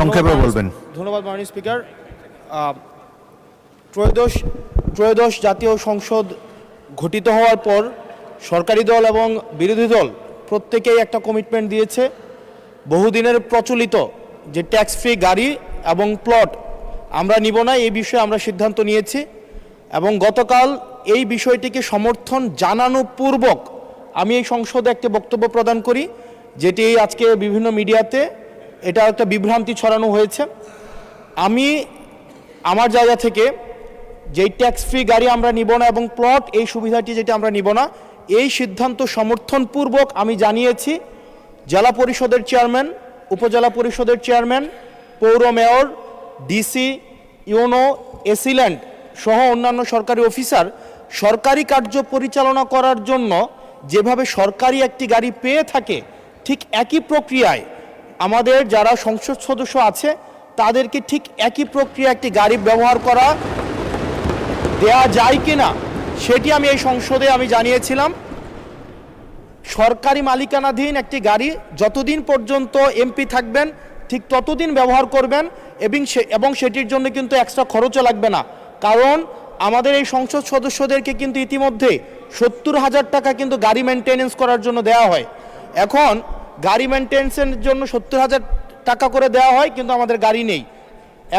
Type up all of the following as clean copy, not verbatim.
সংক্ষেপে বলবেন। ধন্যবাদ মাননীয় স্পিকার। ত্রয়োদশ জাতীয় সংসদ গঠিত হওয়ার পর সরকারি দল এবং বিরোধী দল প্রত্যেকেই একটা কমিটমেন্ট দিয়েছে, বহুদিনের প্রচলিত যে ট্যাক্স ফ্রি গাড়ি এবং প্লট আমরা নিব না, এই বিষয়ে আমরা সিদ্ধান্ত নিয়েছি। এবং গতকাল এই বিষয়টিকে সমর্থন জানানো পূর্বক আমি এই সংসদে একটি বক্তব্য প্রদান করি, যেটি আজকে বিভিন্ন মিডিয়াতে এটা একটা বিভ্রান্তি ছড়ানো হয়েছে। আমি আমার জায়গা থেকে যেই ট্যাক্স ফ্রি গাড়ি আমরা নিব না এবং প্লট এই সুবিধাটি যেটা আমরা নিব না, এই সিদ্ধান্ত সমর্থনপূর্বক আমি জানিয়েছি জেলা পরিষদের চেয়ারম্যান, উপজেলা পরিষদের চেয়ারম্যান, পৌর মেয়র, ডিসি, ইউনো, এসিল্যান্ড সহ অন্যান্য সরকারি অফিসার সরকারি কার্য পরিচালনা করার জন্য যেভাবে সরকারি একটি গাড়ি পেয়ে থাকে, ঠিক একই প্রক্রিয়ায় আমাদের যারা সংসদ সদস্য আছে তাদেরকে ঠিক একই প্রক্রিয়া একটি গাড়ি ব্যবহার করা দেয়া যায় কিনা সেটি আমি এই সংসদে আমি জানিয়েছিলাম। সরকারি মালিকানাধীন একটি গাড়ি যতদিন পর্যন্ত এমপি থাকবেন ঠিক ততদিন ব্যবহার করবেন এবং সেটির জন্য কিন্তু এক্সট্রা খরচও লাগবে না, কারণ আমাদের এই সংসদ সদস্যদেরকে কিন্তু ইতিমধ্যে 70,000 টাকা কিন্তু গাড়ি মেনটেনেন্স করার জন্য দেওয়া হয়। এখন গাড়ি মেনটেন্সের জন্য 70,000 টাকা করে দেওয়া হয়, কিন্তু আমাদের গাড়ি নেই।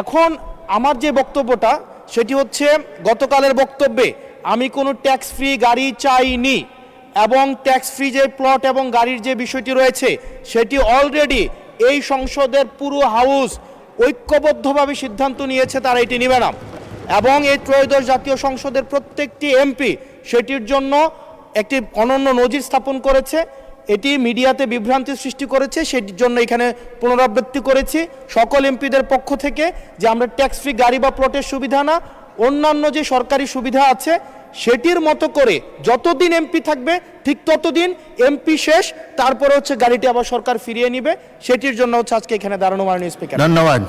এখন আমার যে বক্তব্যটা সেটি হচ্ছে, গতকালের বক্তব্যে আমি কোনো ট্যাক্স ফ্রি গাড়ি চাইনি এবং ট্যাক্স ফ্রি যে প্লট এবং গাড়ির যে বিষয়টি রয়েছে সেটি অলরেডি এই সংসদের পুরো হাউস ঐক্যবদ্ধভাবে সিদ্ধান্ত নিয়েছে তারা এটি নেবে না, এবং এই ত্রয়োদশ জাতীয় সংসদের প্রত্যেকটি এমপি সেটির জন্য একটি অনন্য নজির স্থাপন করেছে। এটি মিডিয়াতে বিভ্রান্তি সৃষ্টি করেছে, সেটির জন্য এখানে পুনরাবৃত্তি করেছি সকল এমপিদের পক্ষ থেকে যে আমরা ট্যাক্স ফ্রি গাড়ি বা প্লটের সুবিধা না, অন্যান্য যে সরকারি সুবিধা আছে সেটির মতো করে যতদিন এমপি থাকবে ঠিক ততদিন এমপি শেষ, তারপরে হচ্ছে গাড়িটি আবার সরকার ফিরিয়ে নিবে, সেটির জন্য হচ্ছে আজকে এখানে দাঁড়ানো মাননীয় স্পিকার। ধন্যবাদ।